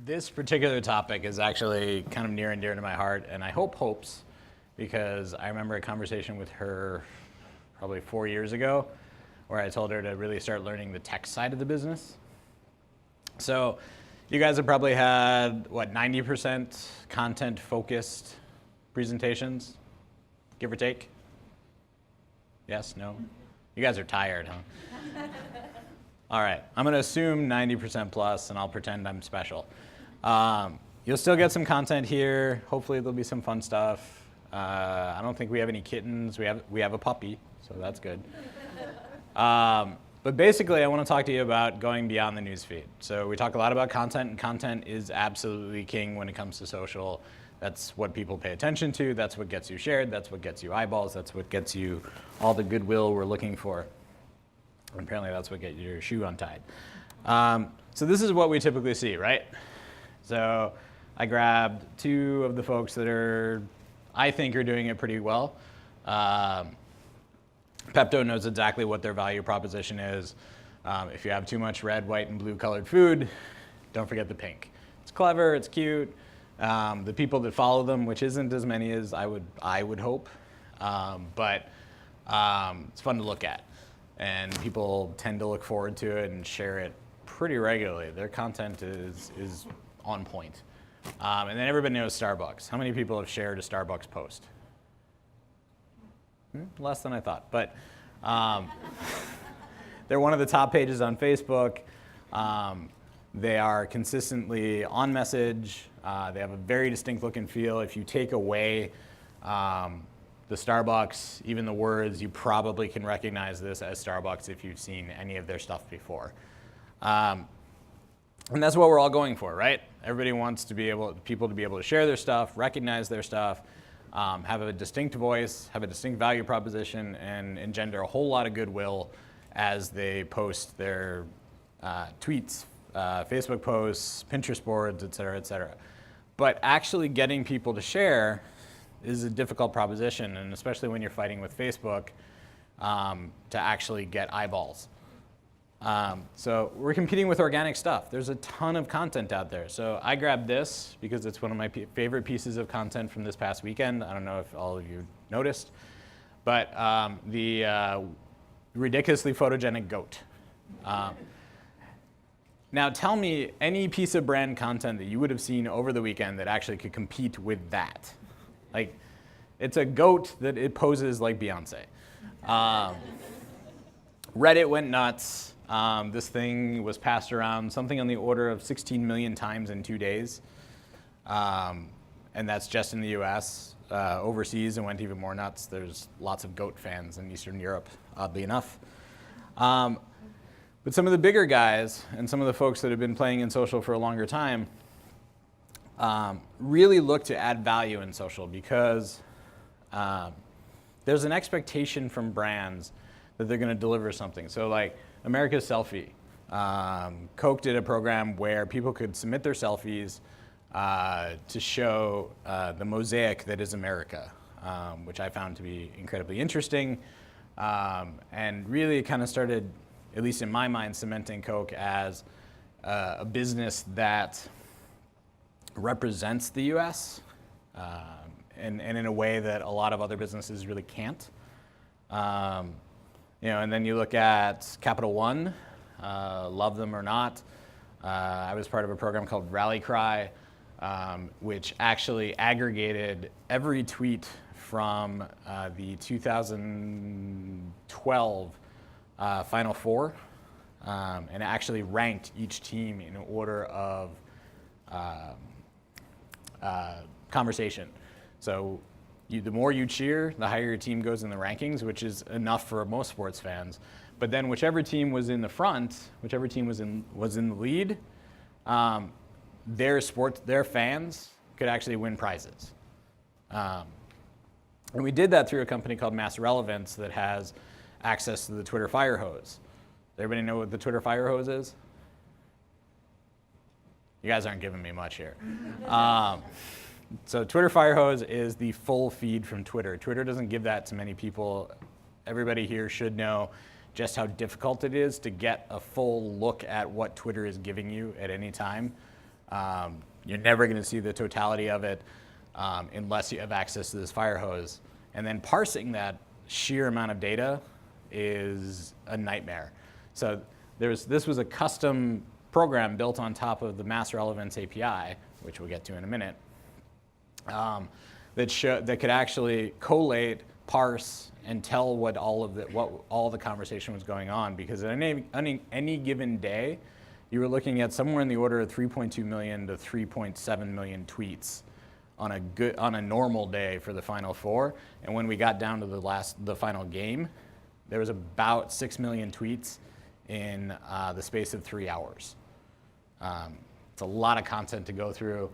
This particular topic is actually kind of near and dear to my heart, and I hope Hope's, because I remember a conversation with her probably 4 years ago where I told her to really start learning the tech side of the business. So you guys have probably had, what, 90% content-focused presentations, give or take? Yes, no? You guys are tired, huh? All right, I'm gonna assume 90% plus, and I'll pretend I'm special. You'll still get some content here. Hopefully there'll be some fun stuff. I don't think we have any kittens. We have a puppy, so that's good. But basically, I want to talk to you about going beyond the newsfeed. So we talk a lot about content, and content is absolutely king when it comes to social. That's what people pay attention to. That's what gets you shared. That's what gets you eyeballs. That's what gets you all the goodwill we're looking for. And apparently, that's what gets your shoe untied. So this is what we typically see, right? So I grabbed two of the folks that I think are doing it pretty well. Pepto knows exactly what their value proposition is. If you have too much red, white, and blue colored food, don't forget the pink. It's clever, it's cute. The people that follow them, which isn't as many as I would hope, but it's fun to look at. And people tend to look forward to it and share it pretty regularly. Their content is on point. And then everybody knows Starbucks. How many people have shared a Starbucks post? Less than I thought, but they're one of the top pages on Facebook. They are consistently on message. They have a very distinct look and feel. If you take away the Starbucks, even the words, you probably can recognize this as Starbucks if you've seen any of their stuff before. And that's what we're all going for, right? Everybody wants people to be able to share their stuff, recognize their stuff, have a distinct voice, have a distinct value proposition, and engender a whole lot of goodwill as they post their tweets, Facebook posts, Pinterest boards, et cetera, et cetera. But actually getting people to share is a difficult proposition, and especially when you're fighting with Facebook to actually get eyeballs. So we're competing with organic stuff. There's a ton of content out there. So I grabbed this because it's one of my favorite pieces of content from this past weekend. I don't know if all of you noticed, but the ridiculously photogenic goat. Now tell me any piece of brand content that you would have seen over the weekend that actually could compete with that. Like, it's a goat that it poses like Beyonce. Reddit went nuts. This thing was passed around something on the order of 16 million times in 2 days. And that's just in the US. Overseas, it went even more nuts. There's lots of goat fans in Eastern Europe, oddly enough. But some of the bigger guys and some of the folks that have been playing in social for a longer time really look to add value in social because there's an expectation from brands that they're going to deliver something. So like America's Selfie. Coke did a program where people could submit their selfies to show the mosaic that is America, which I found to be incredibly interesting, and really kind of started, at least in my mind, cementing Coke as a business that represents the US and in a way that a lot of other businesses really can't. And then you look at Capital One, love them or not. I was part of a program called Rally Cry, which actually aggregated every tweet from the 2012 Final Four and actually ranked each team in order of conversation. So the more you cheer, the higher your team goes in the rankings, which is enough for most sports fans. But then whichever team was in the front, whichever team was in the lead, their fans could actually win prizes. And we did that through a company called Mass Relevance that has access to the Twitter fire hose. Does everybody know what the Twitter fire hose is? You guys aren't giving me much here. So Twitter Firehose is the full feed from Twitter. Twitter doesn't give that to many people. Everybody here should know just how difficult it is to get a full look at what Twitter is giving you at any time. You're never going to see the totality of it unless you have access to this fire hose. And then parsing that sheer amount of data is a nightmare. So this was a custom program built on top of the Mass Relevance API, which we'll get to in a minute, that could actually collate, parse, and tell what all the conversation was going on. Because at any given day, you were looking at somewhere in the order of 3.2 million to 3.7 million tweets on a normal day for the Final Four. And when we got down to the final game, there was about 6 million tweets in the space of 3 hours. It's a lot of content to go through,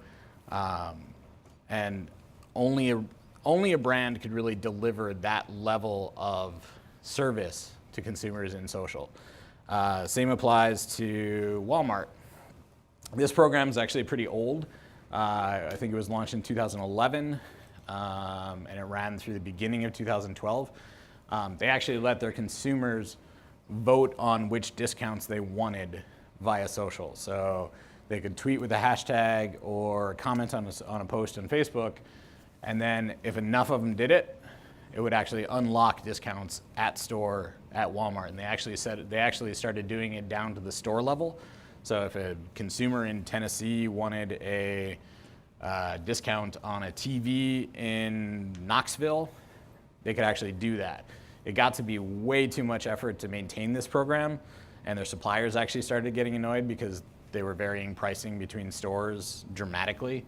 and only a brand could really deliver that level of service to consumers in social. Same applies to Walmart. This program is actually pretty old. I think it was launched in 2011, and it ran through the beginning of 2012. They actually let their consumers vote on which discounts they wanted via social. So they could tweet with a hashtag or comment on a post on Facebook, and then if enough of them did it, it would actually unlock discounts at store at Walmart. And they actually started doing it down to the store level. So if a consumer in Tennessee wanted a discount on a TV in Knoxville, they could actually do that. It got to be way too much effort to maintain this program, and their suppliers actually started getting annoyed because they were varying pricing between stores dramatically.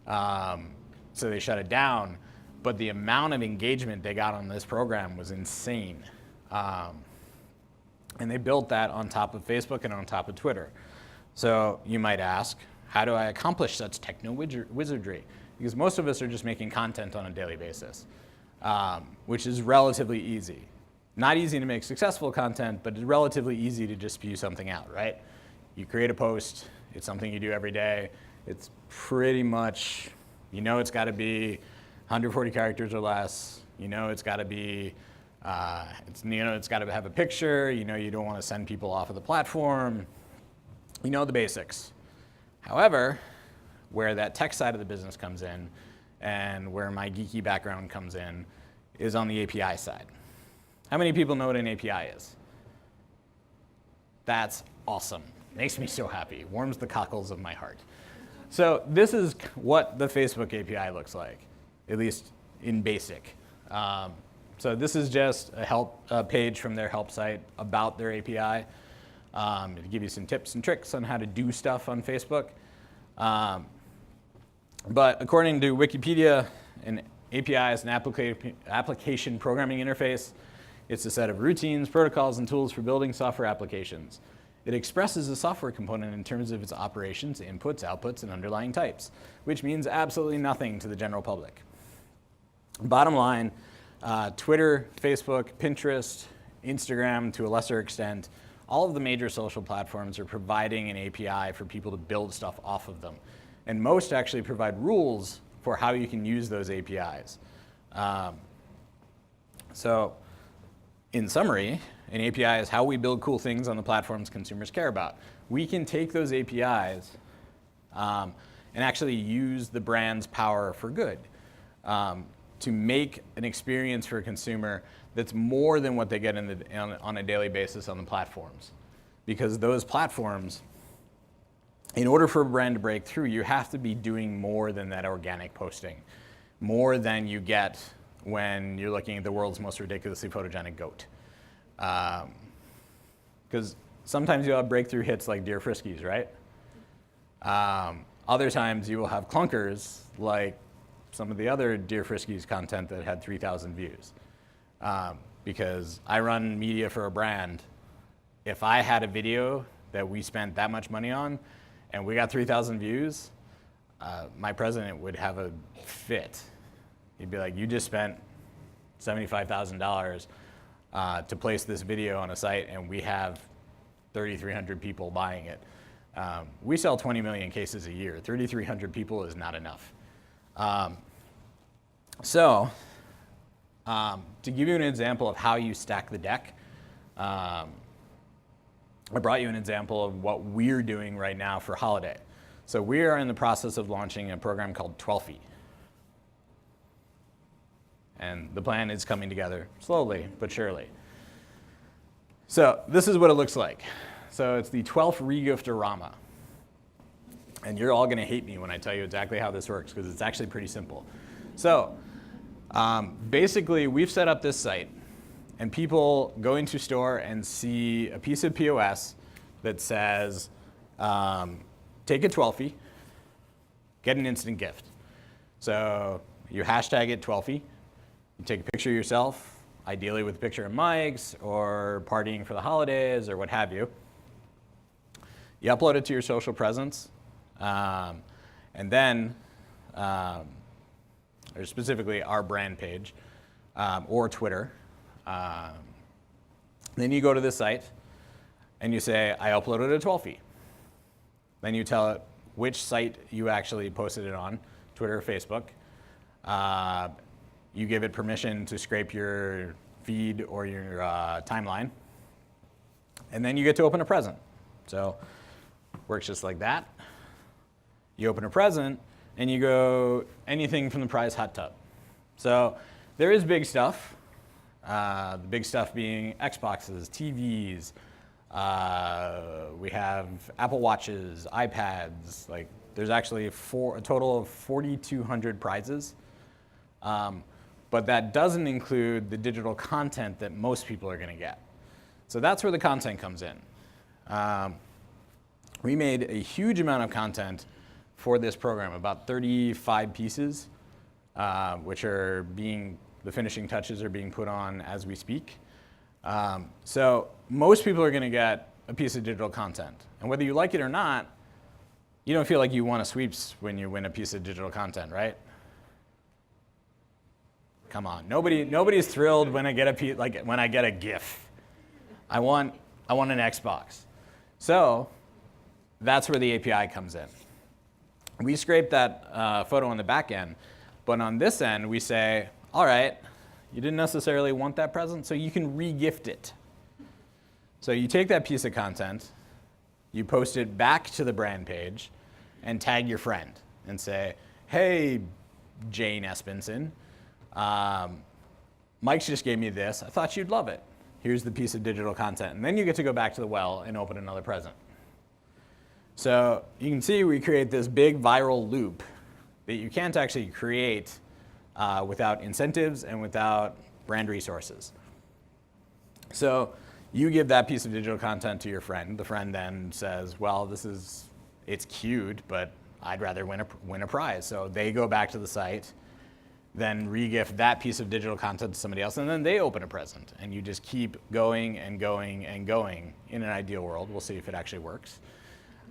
So they shut it down, but the amount of engagement they got on this program was insane. And they built that on top of Facebook and on top of Twitter. So you might ask, how do I accomplish such techno-wizardry? Because most of us are just making content on a daily basis, which is relatively easy. Not easy to make successful content, but relatively easy to just spew something out, right? You create a post, it's something you do every day. It's pretty much, it's got to be 140 characters or less. It's got to be, it's got to have a picture. You don't want to send people off of the platform. The basics. However, where that tech side of the business comes in and where my geeky background comes in is on the API side. How many people know what an API is? That's awesome. Makes me so happy. Warms the cockles of my heart. So this is what the Facebook API looks like, at least in basic. So this is just a page from their help site about their API. To give you some tips and tricks on how to do stuff on Facebook. But according to Wikipedia, an API is an application programming interface. It's a set of routines, protocols, and tools for building software applications. It expresses a software component in terms of its operations, inputs, outputs, and underlying types, which means absolutely nothing to the general public. Bottom line, Twitter, Facebook, Pinterest, Instagram to a lesser extent, all of the major social platforms are providing an API for people to build stuff off of them. And most actually provide rules for how you can use those APIs. So in summary, an API is how we build cool things on the platforms consumers care about. We can take those APIs and actually use the brand's power for good to make an experience for a consumer that's more than what they get on a daily basis on the platforms. Because those platforms, in order for a brand to break through, you have to be doing more than that organic posting, more than you get when you're looking at the world's most ridiculously photogenic goat. Because sometimes you'll have breakthrough hits like Dear Friskies, right? Other times you will have clunkers like some of the other Dear Friskies content that had 3,000 views. Because I run media for a brand. If I had a video that we spent that much money on and we got 3,000 views, my president would have a fit. He'd be like, you just spent $75,000 to place this video on a site and we have 3,300 people buying it. We sell 20 million cases a year. 3,300 people is not enough. To give you an example of how you stack the deck, I brought you an example of what we're doing right now for holiday. So we are in the process of launching a program called 12 And the plan is coming together slowly but surely. So this is what it looks like. So it's the 12th regiftorama. And you're all going to hate me when I tell you exactly how this works, because it's actually pretty simple. So basically, we've set up this site. And people go into store and see a piece of POS that says, take a 12 get an instant gift. So you hashtag it 12 you take a picture of yourself, ideally with a picture of Mike's or partying for the holidays or what have you. You upload it to your social presence, and then, or specifically our brand page, or Twitter. Then you go to this site and you say, I uploaded a 12 Then you tell it which site you actually posted it on, Twitter or Facebook. You give it permission to scrape your feed or your timeline. And then you get to open a present. So it works just like that. You open a present and you go anything from the prize hot tub. So there is big stuff. The big stuff being Xboxes, TVs, we have Apple Watches, iPads. Like, there's actually a total of 4,200 prizes. But that doesn't include the digital content that most people are going to get. So that's where the content comes in. We made a huge amount of content for this program, about 35 pieces, which are the finishing touches are being put on as we speak. So most people are going to get a piece of digital content. And whether you like it or not, you don't feel like you won a sweeps when you win a piece of digital content, right? Come on, nobody's thrilled when I get when I get a GIF. I want an Xbox. So that's where the API comes in. We scrape that photo on the back end, but on this end we say, all right, you didn't necessarily want that present, so you can re-gift it. So you take that piece of content, you post it back to the brand page, and tag your friend and say, hey, Jane Espenson, Mike's just gave me this. I thought you'd love it. Here's the piece of digital content. And then you get to go back to the well and open another present. So you can see we create this big viral loop that you can't actually create without incentives and without brand resources. So you give that piece of digital content to your friend. The friend then says, well, it's cute, but I'd rather win a prize. So they go back to the site, then re-gift that piece of digital content to somebody else, and then they open a present. And you just keep going and going and going in an ideal world. We'll see if it actually works.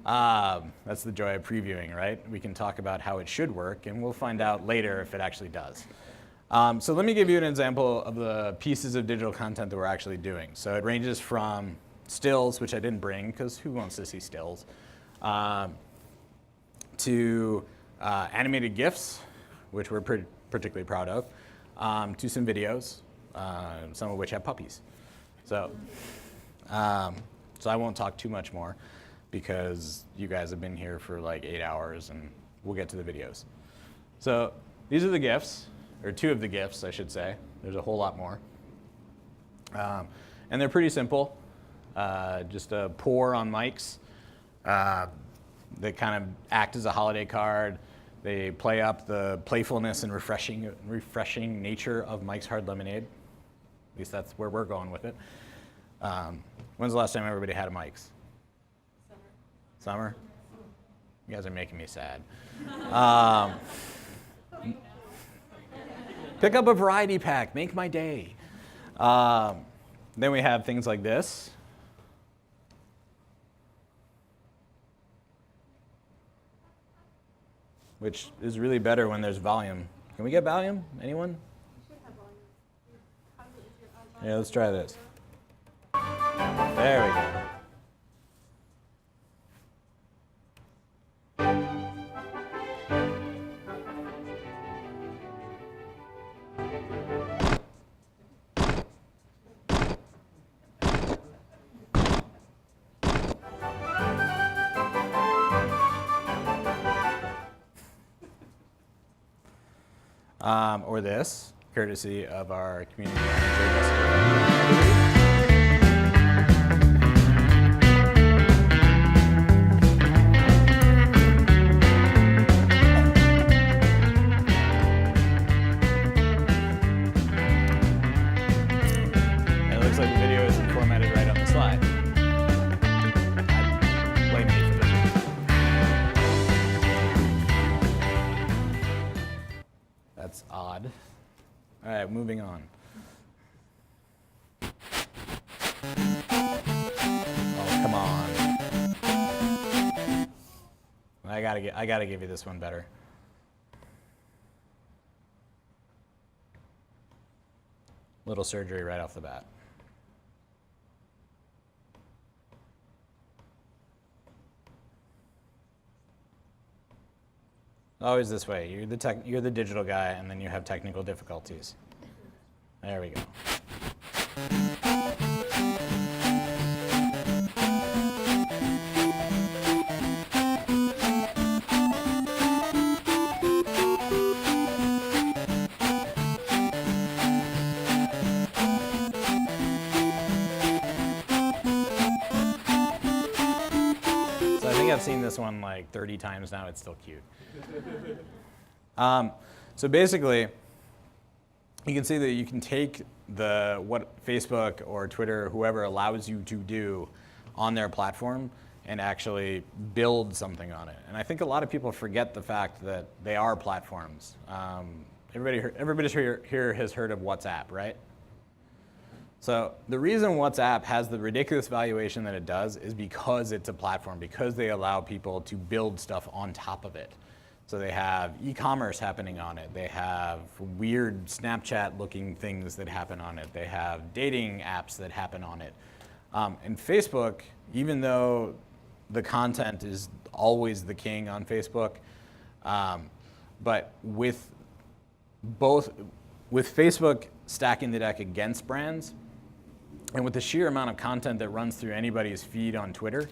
That's the joy of previewing, right? We can talk about how it should work, and we'll find out later if it actually does. So let me give you an example of the pieces of digital content that we're actually doing. So it ranges from stills, which I didn't bring, because who wants to see stills, to animated GIFs, which we're particularly proud of, to some videos, some of which have puppies. So I won't talk too much more, because you guys have been here for like 8 hours, and we'll get to the videos. So these are the GIFs, or two of the GIFs, I should say. There's a whole lot more. And they're pretty simple. Just a pour on mics. They kind of act as a holiday card. They play up the playfulness and refreshing nature of Mike's Hard Lemonade. At least that's where we're going with it. When's the last time everybody had a Mike's? Summer? You guys are making me sad. Pick up a variety pack, make my day. Then we have things like this. Which is really better when there's volume. Can we get volume? Anyone? Yeah, let's try this. There we go. or this, courtesy of our community manager, like the video isn't formatted right on the slide. I blame me for this. That's odd. All right, moving on. Oh, come on. I gotta give you this one better. Little surgery right off the bat. Always this way. You're the digital guy, and then you have technical difficulties. There we go. So I think I've seen this one like 30 times now. It's still cute. So basically, you can see that you can take what Facebook or Twitter, whoever allows you to do on their platform and actually build something on it. And I think a lot of people forget the fact that they are platforms. Everybody here has heard of WhatsApp, right? So the reason WhatsApp has the ridiculous valuation that it does is because it's a platform, because they allow people to build stuff on top of it. So they have e-commerce happening on it. They have weird Snapchat-looking things that happen on it. They have dating apps that happen on it. And Facebook, even though the content is always the king on Facebook, but with Facebook stacking the deck against brands, and with the sheer amount of content that runs through anybody's feed on Twitter,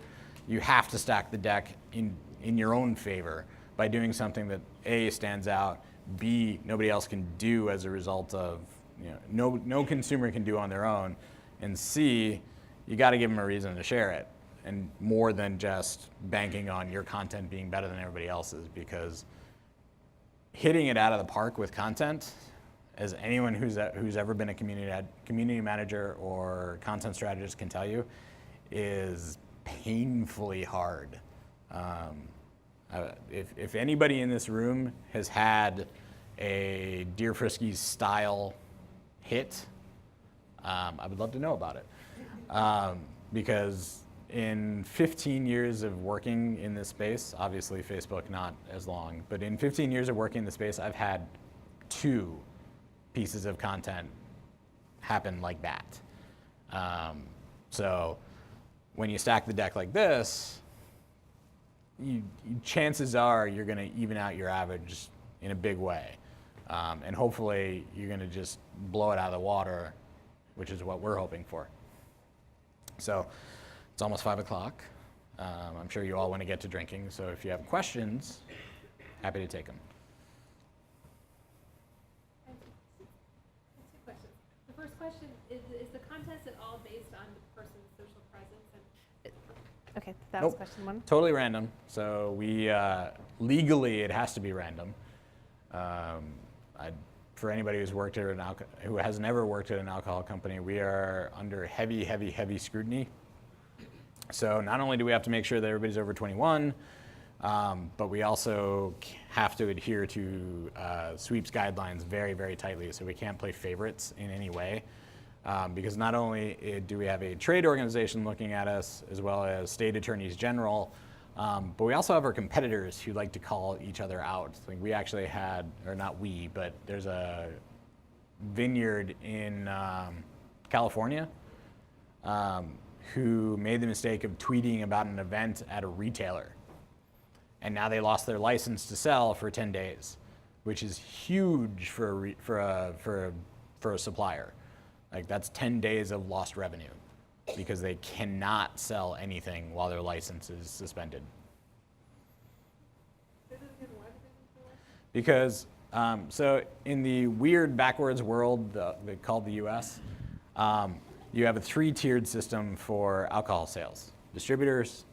you have to stack the deck in your own favor by doing something that A, stands out, B, nobody else can do as a result of, no consumer can do on their own, and C, you got to give them a reason to share it, and more than just banking on your content being better than everybody else's, because hitting it out of the park with content, as anyone who's ever been a community manager or content strategist can tell you, is painfully hard. If anybody in this room has had a Dear Friskies style hit, I would love to know about it. Because in 15 years of working in this space, obviously Facebook not as long, but in 15 years of working in the space, I've had 2 pieces of content happen like that. So when you stack the deck like this, chances are you're going to even out your average in a big way. And hopefully you're going to just blow it out of the water, which is what we're hoping for. So it's almost 5 o'clock. I'm sure you all want to get to drinking. So if you have questions, happy to take them. Two questions. The first question is the contest at all based on the person's social presence? Okay, that was question 1. Totally random. So we legally it has to be random. For anybody who has never worked at an alcohol company, we are under heavy scrutiny. So not only do we have to make sure that everybody's over 21, but we also have to adhere to sweeps guidelines very tightly. So we can't play favorites in any way. Because not only do we have a trade organization looking at us, as well as state attorneys general, but we also have our competitors who like to call each other out. Like we actually had, or not we, but there's a vineyard in California who made the mistake of tweeting about an event at a retailer. And now they lost their license to sell for 10 days, which is huge for a supplier. Like that's 10 days of lost revenue because they cannot sell anything while their license is suspended. Because So in the weird backwards world called the US, you have a 3-tiered system for alcohol sales. Suppliers,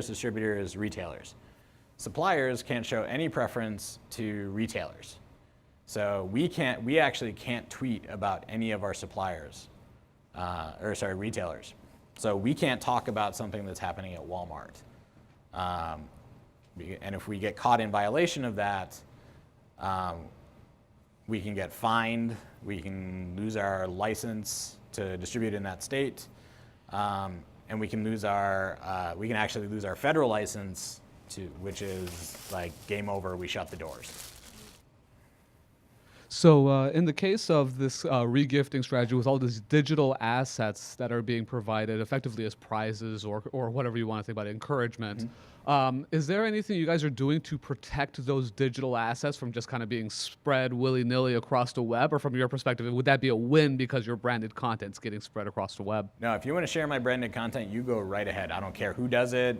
distributors, retailers. Suppliers can't show any preference to retailers. So we actually can't tweet about any of our retailers. So we can't talk about something that's happening at Walmart. And if we get caught in violation of that, we can get fined, we can lose our license to distribute in that state, and we can actually lose our federal license, which is like game over, we shut the doors. So in the case of this regifting strategy with all these digital assets that are being provided effectively as prizes or whatever you want to think about it, encouragement, is there anything you guys are doing to protect those digital assets from just kind of being spread willy-nilly across the web? Or from your perspective, would that be a win because your branded content's getting spread across the web? No, if you want to share my branded content, you go right ahead. I don't care who does it.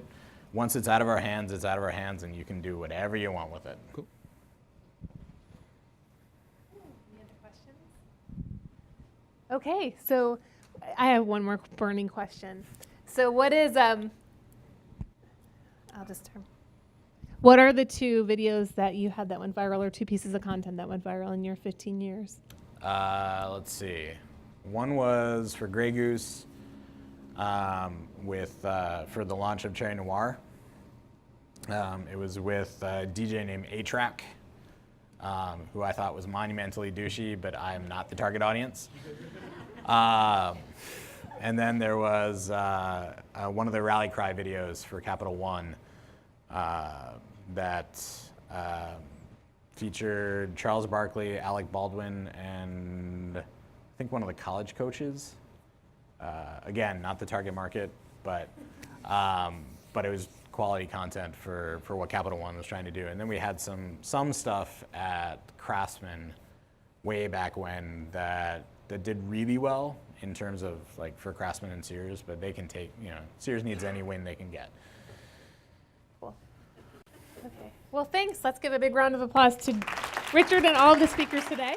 Once it's out of our hands, it's out of our hands, and you can do whatever you want with it. Cool. Okay, so I have one more burning question. So what is, what are the 2 videos that you had that went viral, or 2 pieces of content that went viral in your 15 years? Let's see. One was for Grey Goose for the launch of Cherry Noir. It was with a DJ named A-Track, who I thought was monumentally douchey, but I am not the target audience. And then there was one of the rally cry videos for Capital One that featured Charles Barkley, Alec Baldwin, and I think one of the college coaches. Again, not the target market, but it was quality content for what Capital One was trying to do. And then we had some stuff at Craftsman way back when that did really well in terms of like for Craftsman and Sears, but they can take, Sears needs any win they can get. Cool. Okay. Well, thanks. Let's give a big round of applause to Richard and all of the speakers today.